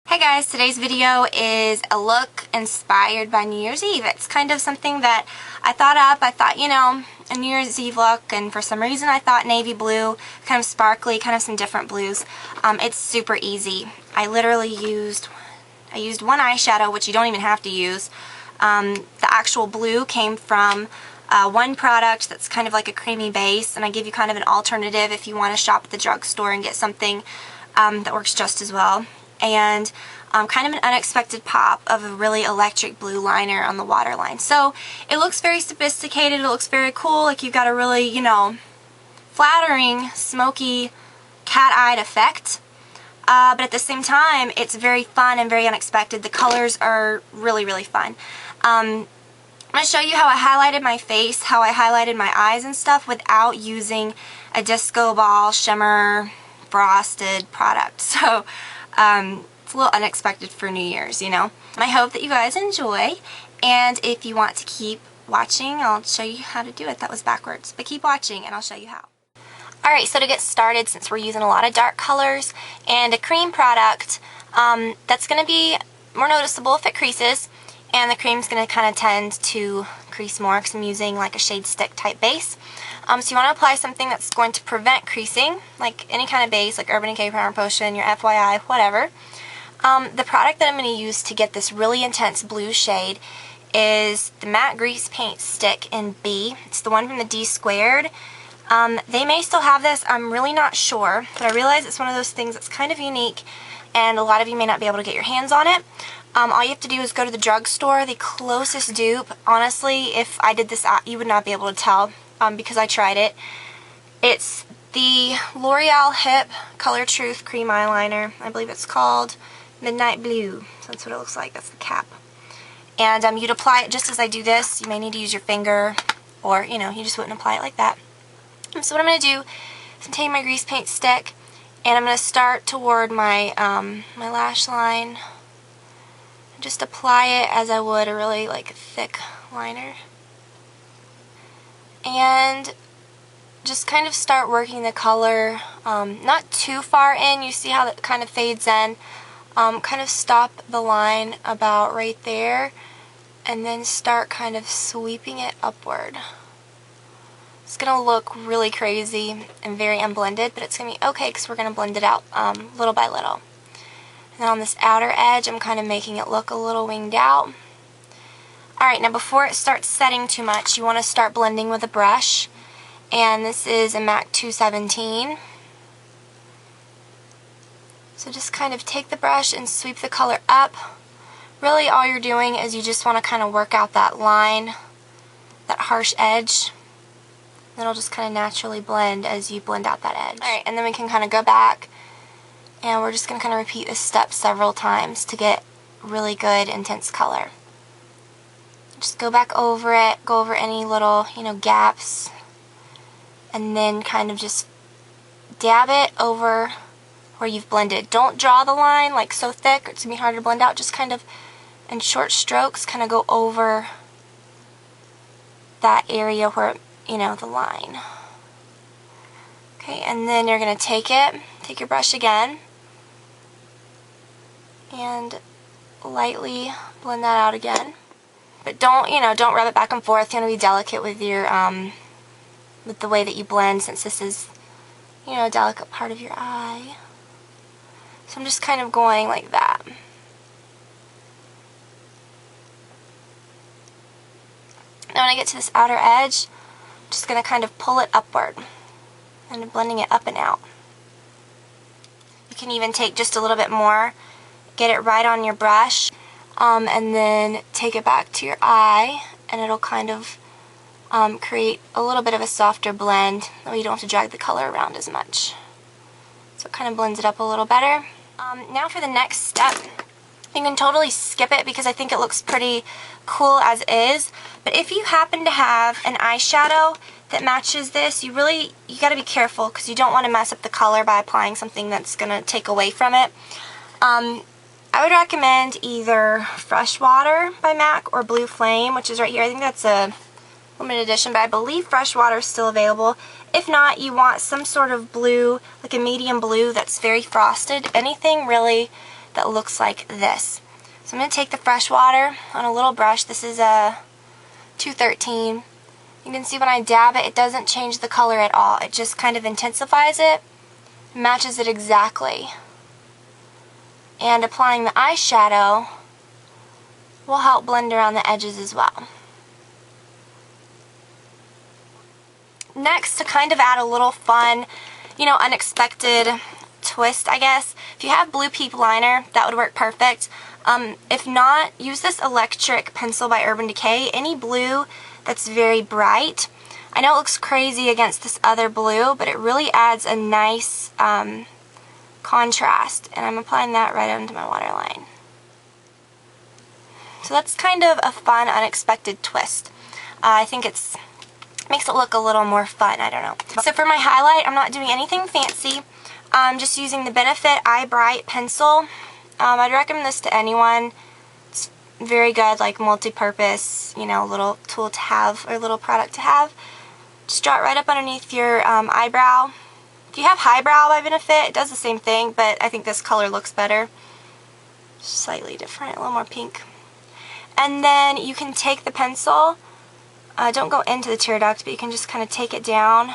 Hey guys, today's video is a look inspired by New Year's Eve. It's kind of something that I thought up. I thought, a New Year's Eve look, and for some reason I thought navy blue, kind of sparkly, kind of some different blues. It's super easy. I literally used one eyeshadow, which you don't even have to use. The actual blue came from one product that's kind of like a creamy base, and I give you kind of an alternative if you want to shop at the drugstore and get something that works just as well. And kind of an unexpected pop of a really electric blue liner on the waterline. So it looks very sophisticated, it looks very cool, like you've got a really, flattering, smoky, cat-eyed effect. But at the same time, it's very fun and very unexpected. The colors are really, really fun. I'm going to show you how I highlighted my face, how I highlighted my eyes and stuff without using a disco ball shimmer frosted product. So it's a little unexpected for New Year's, I hope that you guys enjoy, and if you want to keep watching, I'll show you how to do it. That was backwards, but keep watching and I'll show you how. Alright, so to get started, since we're using a lot of dark colors and a cream product, that's going to be more noticeable if it creases, and the cream's going to kind of tend to crease more because I'm using like a shade stick type base. So you want to apply something that's going to prevent creasing, like any kind of base, like Urban Decay Primer Potion, your FYI, whatever. The product that I'm going to use to get this really intense blue shade is the matte Greasepaint stick in B. It's the one from the D Squared. They may still have this, I'm really not sure, but I realize it's one of those things that's kind of unique and a lot of you may not be able to get your hands on it. All you have to do is go to the drugstore, the closest dupe. Honestly, if I did this, you would not be able to tell because I tried it. It's the L'Oreal Hip Color Truth Cream Eyeliner. I believe it's called Midnight Blue. So that's what it looks like. That's the cap. And you'd apply it just as I do this. You may need to use your finger, or, you just wouldn't apply it like that. So what I'm going to do is I'm taking my grease paint stick, and I'm going to start toward my, my lash line. Just apply it as I would a really thick liner. And just kind of start working the color, not too far in. You see how that kind of fades in. Kind of stop the line about right there, and then start kind of sweeping it upward. It's going to look really crazy and very unblended, but it's going to be okay because we're going to blend it out little by little. And then on this outer edge, I'm kind of making it look a little winged out. Alright, now before it starts setting too much, you want to start blending with a brush. And this is a MAC 217. So just kind of take the brush and sweep the color up. Really all you're doing is you just want to kind of work out that line, that harsh edge. Then it'll just kind of naturally blend as you blend out that edge. Alright, and then we can kind of go back, and we're just going to kind of repeat this step several times to get really good, intense color. Just go back over it, go over any little, gaps, and then kind of just dab it over where you've blended. Don't draw the line so thick, it's going to be hard to blend out. Just kind of, in short strokes, kind of go over that area where, the line. Okay, and then you're going to take your brush again, and lightly blend that out again. But don't rub it back and forth. You want to be delicate with your, with the way that you blend, since this is, a delicate part of your eye. So I'm just kind of going like that. Now when I get to this outer edge, I'm just going to kind of pull it upward and blending it up and out. You can even take just a little bit more, get it right on your brush, and then take it back to your eye, and it'll kind of create a little bit of a softer blend. That way you don't have to drag the color around as much. So it kind of blends it up a little better. Now for the next step, you can totally skip it because I think it looks pretty cool as is. But if you happen to have an eyeshadow that matches this, you got to be careful because you don't want to mess up the color by applying something that's going to take away from it. I would recommend either Fresh Water by MAC or Blue Flame, which is right here. I think that's a limited edition, but I believe Fresh Water is still available. If not, you want some sort of blue, like a medium blue that's very frosted. Anything really that looks like this. So I'm going to take the fresh water on a little brush. This is a 213. You can see when I dab it, it doesn't change the color at all. It just kind of intensifies it, matches it exactly. And applying the eyeshadow will help blend around the edges as well. Next, to kind of add a little fun, unexpected twist, I guess, if you have Blue Peep liner, that would work perfect. If not, use this electric pencil by Urban Decay, any blue that's very bright. I know it looks crazy against this other blue, but it really adds a nice contrast, and I'm applying that right onto my waterline. So that's kind of a fun, unexpected twist. I think it makes it look a little more fun, I don't know. So for my highlight, I'm not doing anything fancy. I'm just using the Benefit Eye Bright pencil. I'd recommend this to anyone. It's very good, like multi-purpose, little tool to have, or little product to have. Just draw it right up underneath your eyebrow. If you have Highbrow by Benefit, it does the same thing, but I think this color looks better. Slightly different, a little more pink. And then you can take the pencil, don't go into the tear duct, but you can just kind of take it down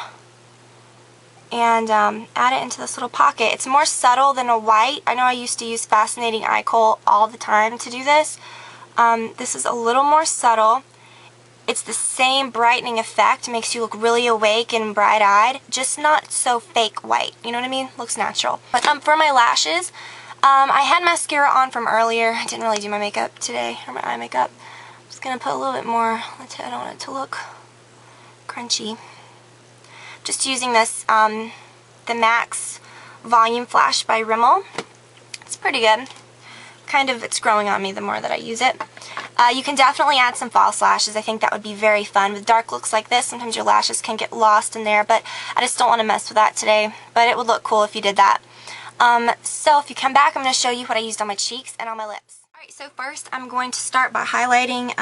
and add it into this little pocket. It's more subtle than a white. I know I used to use Fascinating Eye Kohl all the time to do this. This is a little more subtle. It's the same brightening effect, makes you look really awake and bright-eyed, just not so fake white, you know what I mean? Looks natural. But for my lashes, I had mascara on from earlier. I didn't really do my makeup today, or my eye makeup. I'm just going to put a little bit more. I don't want it to look crunchy. Just using this, the Max Volume Flash by Rimmel. It's pretty good. It's growing on me the more that I use it. You can definitely add some false lashes. I think that would be very fun. With dark looks like this, sometimes your lashes can get lost in there, but I just don't want to mess with that today. But it would look cool if you did that. So if you come back, I'm going to show you what I used on my cheeks and on my lips. Alright, so first I'm going to start by highlighting.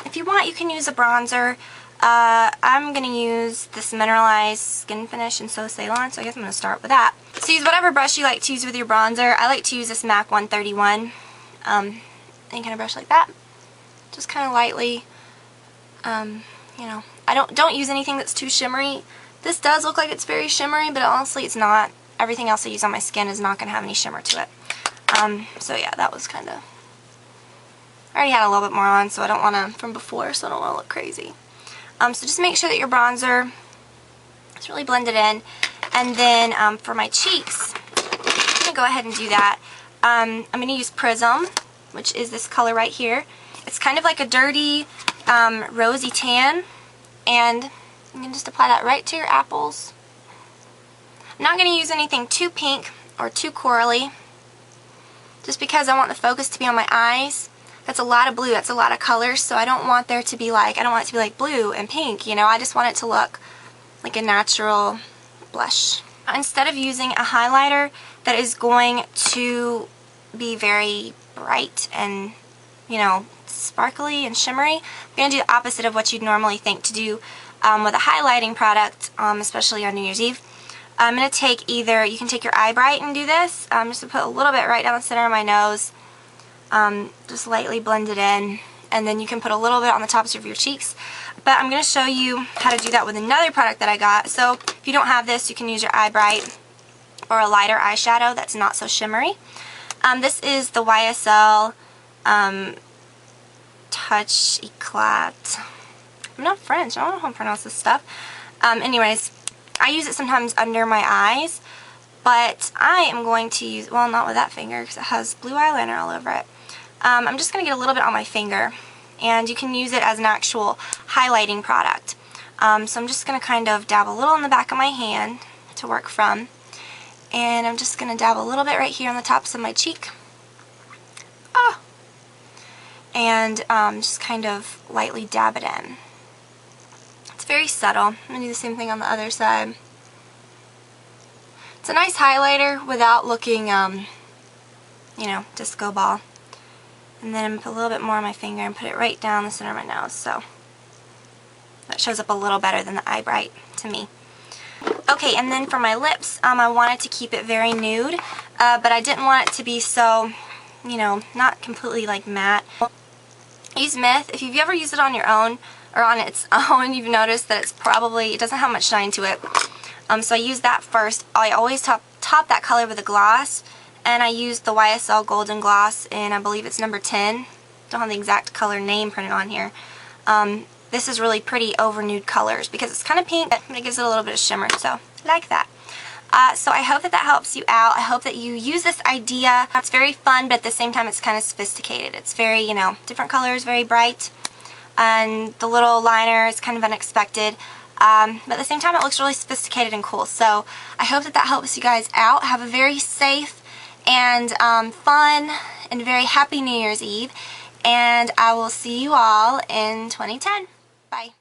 If you want, you can use a bronzer. I'm going to use this Mineralized Skin Finish in So Ceylon, so I guess I'm going to start with that. So use whatever brush you like to use with your bronzer. I like to use this MAC 131. Any kind of brush like that. Just kind of lightly, I don't use anything that's too shimmery. This does look like it's very shimmery, but honestly it's not. Everything else I use on my skin is not going to have any shimmer to it. So yeah, that was kind of, I already had a little bit more on, so I don't want to, from before, so I don't want to look crazy. So just make sure that your bronzer is really blended in. And then for my cheeks, I'm going to go ahead and do that. I'm going to use Prism, which is this color right here. It's kind of like a dirty rosy tan, and you can just apply that right to your apples. I'm not going to use anything too pink or too corally, just because I want the focus to be on my eyes. That's a lot of blue, that's a lot of colors, so I don't want there to be like, I don't want it to be like blue and pink, I just want it to look like a natural blush. Instead of using a highlighter that is going to be very bright and, sparkly and shimmery, I'm going to do the opposite of what you'd normally think to do with a highlighting product, especially on New Year's Eve. I'm going to take either, you can take your Eye Bright and do this. I'm just going to put a little bit right down the center of my nose, just lightly blend it in, and then you can put a little bit on the tops of your cheeks. But I'm going to show you how to do that with another product that I got. So if you don't have this, you can use your Eye Bright or a lighter eyeshadow that's not so shimmery. This is the YSL Touch Eclat. I'm not French. I don't know how to pronounce this stuff. Anyways, I use it sometimes under my eyes, but I am going to use, well, not with that finger because it has blue eyeliner all over it. I'm just going to get a little bit on my finger, and you can use it as an actual highlighting product. So I'm just going to kind of dab a little in the back of my hand to work from, and I'm just going to dab a little bit right here on the tops of my cheek. And just kind of lightly dab it in. It's very subtle. I'm going to do the same thing on the other side. It's a nice highlighter without looking, disco ball. And then I'm going to put a little bit more on my finger and put it right down the center of my nose. So that shows up a little better than the Eye Bright to me. Okay, and then for my lips, I wanted to keep it very nude, but I didn't want it to be so, you know, not completely like matte. Use Myth. If you've ever used it on your own or on its own, you've noticed that it doesn't have much shine to it. So I use that first. I always top that color with a gloss, and I use the Ysl Golden Gloss in, I believe it's number 10. Don't have the exact color name printed on here. This is really pretty over nude colors because it's kind of pink, but it gives it a little bit of shimmer, so I like that. So I hope that helps you out. I hope that you use this idea. It's very fun, but at the same time it's kind of sophisticated. It's very, you know, different colors, very bright, and the little liner is kind of unexpected. But at the same time it looks really sophisticated and cool. So I hope that helps you guys out. Have a very safe and fun and very happy New Year's Eve. And I will see you all in 2010. Bye.